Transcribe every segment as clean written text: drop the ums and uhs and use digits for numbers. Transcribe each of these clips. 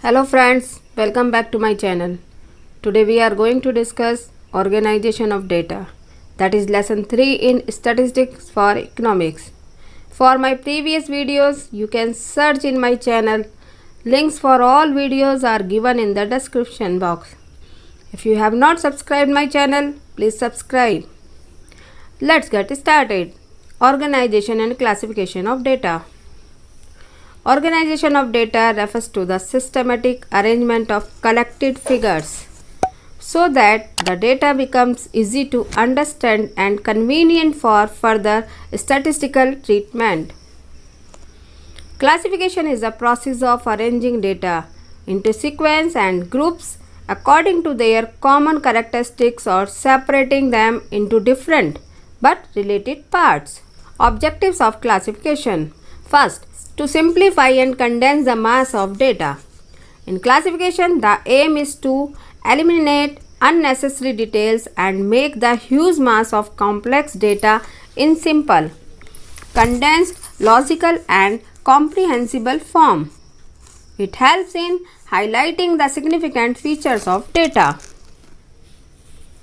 Hello friends, welcome back to my channel. Today we are going to discuss organization of data. That is lesson 3 in statistics for economics. For my previous videos, you can search in my channel. Links for all videos are given in the description box. If you have not subscribed my channel, please subscribe. Let's get started. Organization and classification of data. Organization of data refers to the systematic arrangement of collected figures so that the data becomes easy to understand and convenient for further statistical treatment. Classification is the process of arranging data into sequence and groups according to their common characteristics or separating them into different but related parts. Objectives of classification. First, to simplify and condense the mass of data. In classification, the aim is to eliminate unnecessary details and make the huge mass of complex data in simple, condensed, logical and comprehensible form. It helps in highlighting the significant features of data.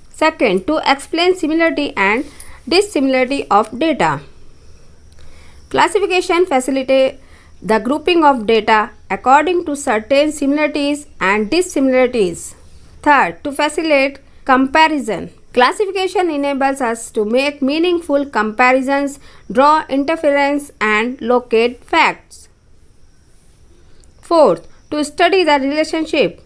Second, to explain similarity and dissimilarity of data. Classification facilitates the grouping of data according to certain similarities and dissimilarities. Third, to facilitate comparison. Classification enables us to make meaningful comparisons, draw inference and locate facts. Fourth, to study the relationship.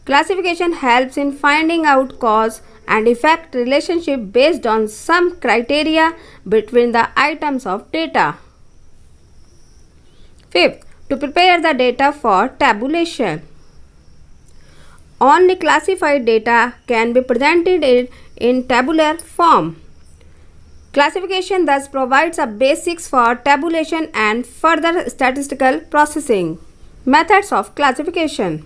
Classification helps in finding out cause and effect relationship based on some criteria between the items of data. Fifth, to prepare the data for tabulation. Only classified data can be presented in tabular form. Classification thus provides a basics for tabulation and further statistical processing. Methods of classification.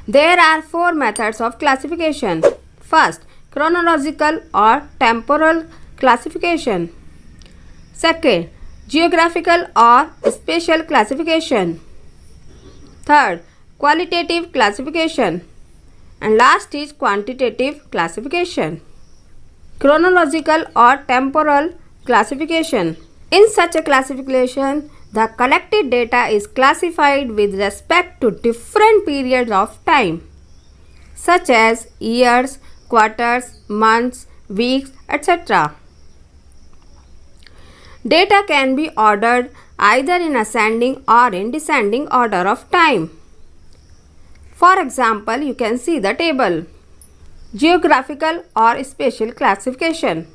There are 4 methods of classification. First, chronological or temporal classification. Second, geographical or spatial classification. Third, qualitative classification. And last is quantitative classification. Chronological or temporal classification. In such a classification, the collected data is classified with respect to different periods of time, such as years, quarters, months, weeks, etc. Data can be ordered either in ascending or in descending order of time. For example, you can see the table. Geographical or spatial classification.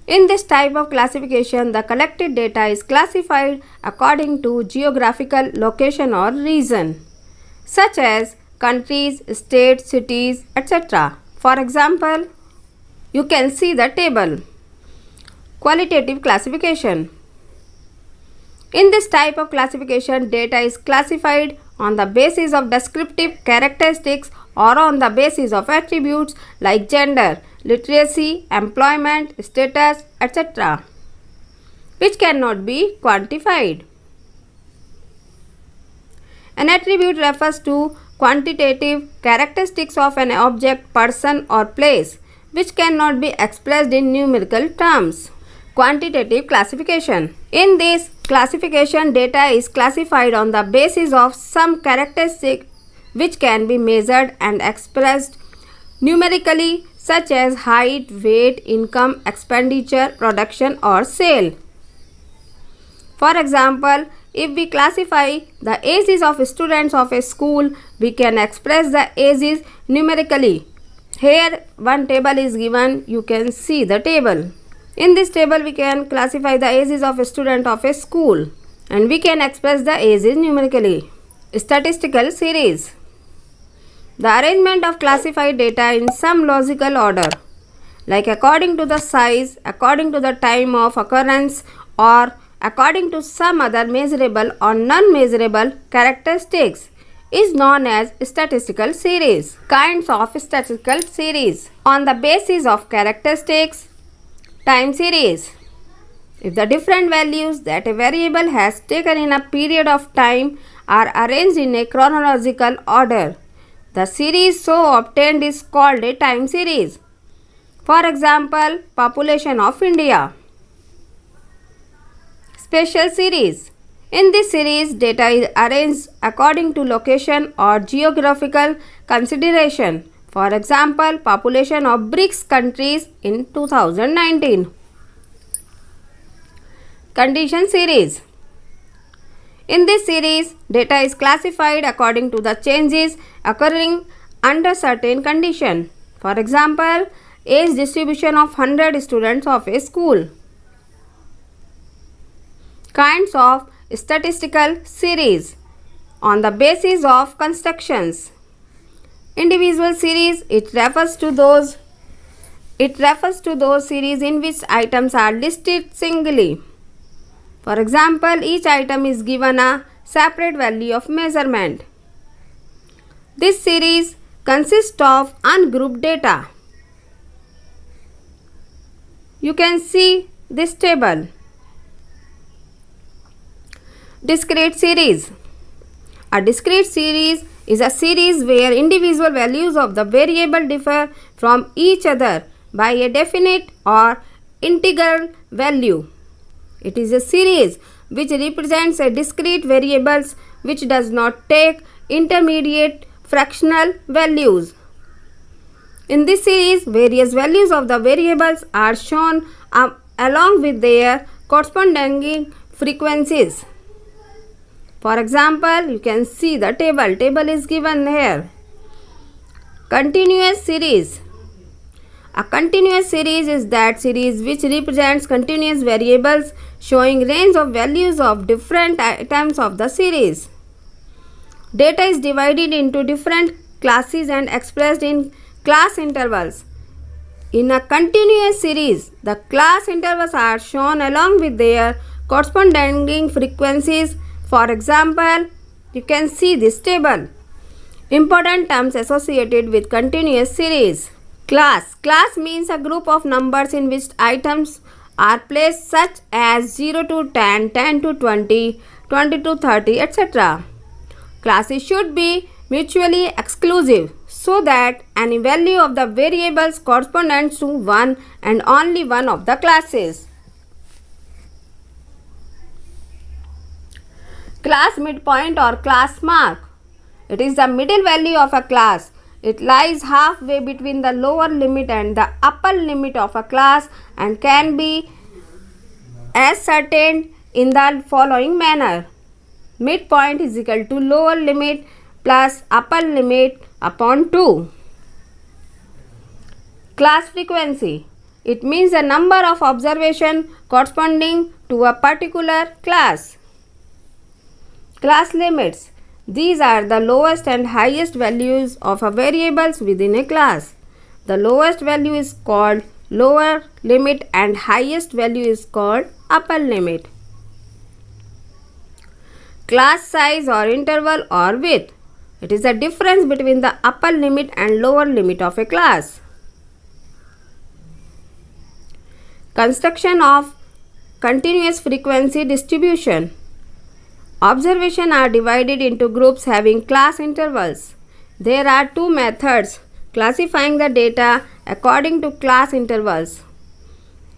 In this type of classification, the collected data is classified according to geographical location or region, such as countries, states, cities, etc. For example, you can see the table. Qualitative classification. In this type of classification, data is classified on the basis of descriptive characteristics or on the basis of attributes like gender, literacy, employment, status, etc., which cannot be quantified. An attribute refers to quantitative characteristics of an object, person or place, which cannot be expressed in numerical terms. Quantitative classification. In this classification, data is classified on the basis of some characteristics which can be measured and expressed numerically, such as height, weight, income, expenditure, production or sale. For example, if we classify the ages of students of a school, we can express the ages numerically. Here one table is given, you can see the table. In this table, we can classify the ages of a student of a school and we can express the ages numerically. Statistical series. The arrangement of classified data in some logical order, like according to the size, according to the time of occurrence, or according to some other measurable or non-measurable characteristics, is known as statistical series. Kinds of statistical series. On the basis of characteristics, time series. If the different values that a variable has taken in a period of time are arranged in a chronological order. The series so obtained is called a time series. For example, population of India. Spatial series. In this series, data is arranged according to location or geographical consideration. For example, population of BRICS countries in 2019. Condition series. In this series, data is classified according to the changes occurring under certain condition. For example, age distribution of 100 students of a school. Kinds of statistical series on the basis of constructions. Individual series, it refers to those series in which items are listed singly. For example, each item is given a separate value of measurement. This series consists of ungrouped data. You can see this table. Discrete series. A discrete series is a series where individual values of the variable differ from each other by a definite or integral value. It is a series which represents a discrete variables which does not take intermediate fractional values. In this series, various values of the variables are shown along with their corresponding frequencies. For example, you can see the table. Table is given here. Continuous series. A continuous series is that series which represents continuous variables showing range of values of different items of the series. Data is divided into different classes and expressed in class intervals. In a continuous series, the class intervals are shown along with their corresponding frequencies. For example, you can see this table. Important terms associated with continuous series. Class. Class means a group of numbers in which items are placed such as 0 to 10, 10 to 20, 20 to 30, etc. Classes should be mutually exclusive so that any value of the variables corresponds to one and only one of the classes. Class midpoint or class mark. It is the middle value of a class. It lies halfway between the lower limit and the upper limit of a class and can be ascertained in the following manner. Midpoint is equal to lower limit plus upper limit upon 2. Class frequency. It means the number of observations corresponding to a particular class. Class limits. These are the lowest and highest values of a variables within a class. The lowest value is called lower limit and highest value is called upper limit. Class size or interval or width. It is the difference between the upper limit and lower limit of a class. Construction of continuous frequency distribution. Observations are divided into groups having class intervals. There are two methods classifying the data according to class intervals.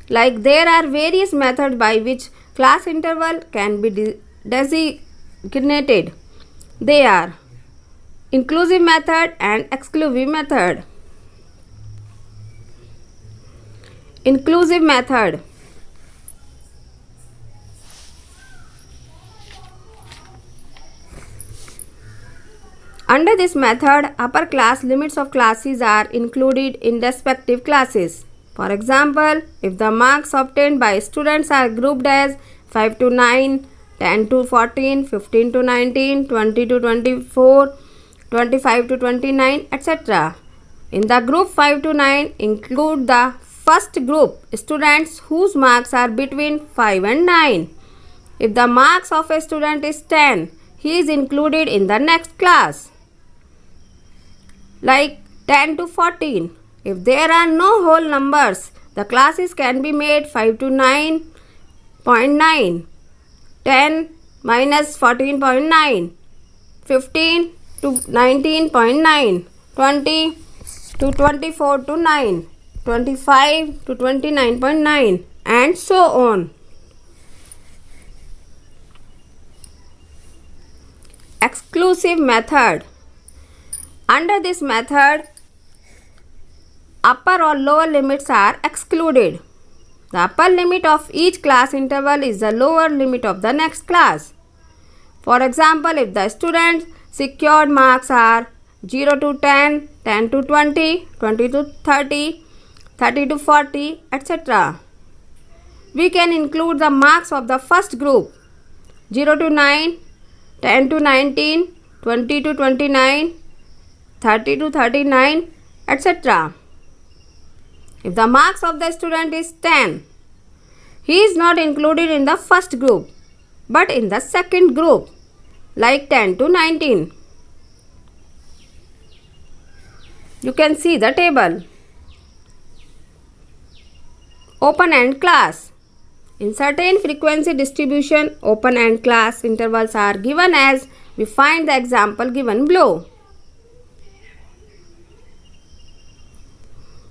Like there are various methods by which class interval can be designated. They are inclusive method and exclusive method. Inclusive method. Under this method, upper class limits of classes are included in respective classes. For example, if the marks obtained by students are grouped as 5 to 9, 10 to 14, 15 to 19, 20 to 24, 25 to 29, etc. In the group 5 to 9, include the first group, students whose marks are between 5 and 9. If the marks of a student is 10, he is included in the next class. Like 10 to 14. If there are no whole numbers, the classes can be made 5 to 9.9, 10 minus 14.9, 15 to 19.9, 20 to 24 to 9, 25 to 29.9, and so on. Exclusive method. Under this method, upper or lower limits are excluded. The upper limit of each class interval is the lower limit of the next class. For example, if the students' secured marks are 0 to 10, 10 to 20, 20 to 30, 30 to 40, etc., we can include the marks of the first group 0 to 9, 10 to 19, 20 to 29, 30 to 39, etc. If the marks of the student is 10, he is not included in the first group but in the second group, like 10 to 19. You can see the table. Open-end class. In certain frequency distribution, open-end class intervals are given as we find the example given below.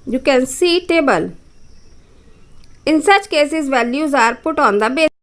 You can see table. In such cases, values are put on the basis